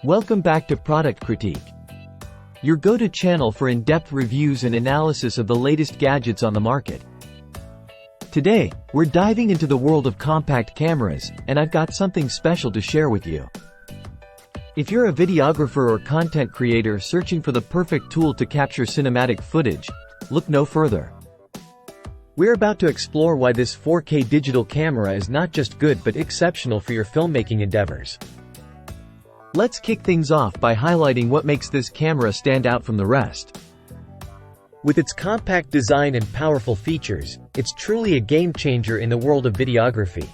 Welcome back to Product Critique, your go-to channel for in-depth reviews and analysis of the latest gadgets on the market. Today, we're diving into the world of compact cameras, and I've got something special to share with you. If you're a videographer or content creator searching for the perfect tool to capture cinematic footage, look no further. We're about to explore why this 4K digital camera is not just good but exceptional for your filmmaking endeavors. Let's kick things off by highlighting what makes this camera stand out from the rest. With its compact design and powerful features, it's truly a game changer in the world of videography.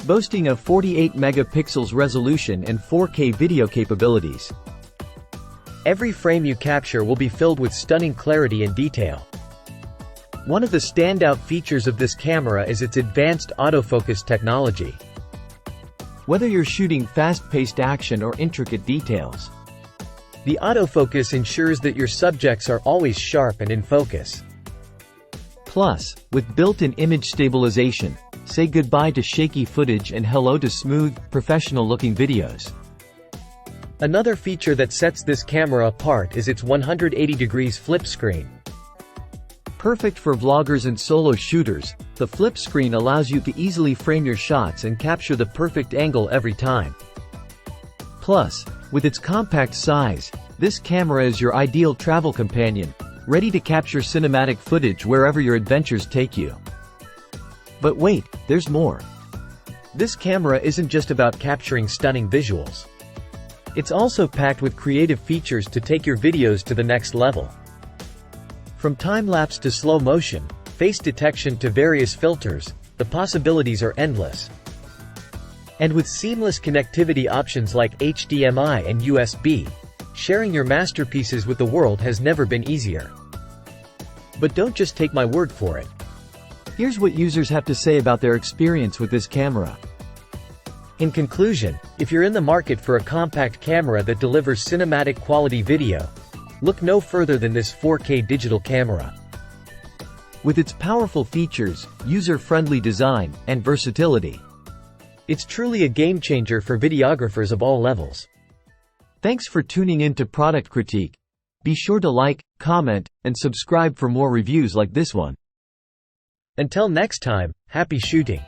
Boasting a 48 megapixels resolution and 4K video capabilities, every frame you capture will be filled with stunning clarity and detail. One of the standout features of this camera is its advanced autofocus technology. Whether you're shooting fast-paced action or intricate details, the autofocus ensures that your subjects are always sharp and in focus. Plus, with built-in image stabilization, say goodbye to shaky footage and hello to smooth, professional-looking videos. Another feature that sets this camera apart is its 180 degrees flip screen. Perfect for vloggers and solo shooters, the flip screen allows you to easily frame your shots and capture the perfect angle every time. Plus, with its compact size, this camera is your ideal travel companion, ready to capture cinematic footage wherever your adventures take you. But wait, there's more. This camera isn't just about capturing stunning visuals. It's also packed with creative features to take your videos to the next level. From time-lapse to slow motion, face detection to various filters, the possibilities are endless. And with seamless connectivity options like HDMI and USB, sharing your masterpieces with the world has never been easier. But don't just take my word for it. Here's what users have to say about their experience with this camera. In conclusion, if you're in the market for a compact camera that delivers cinematic quality video, look no further than this 4K digital camera. With its powerful features, user-friendly design, and versatility, it's truly a game changer for videographers of all levels. Thanks for tuning in to Product Critique. Be sure to like, comment, and subscribe for more reviews like this one. Until next time, happy shooting!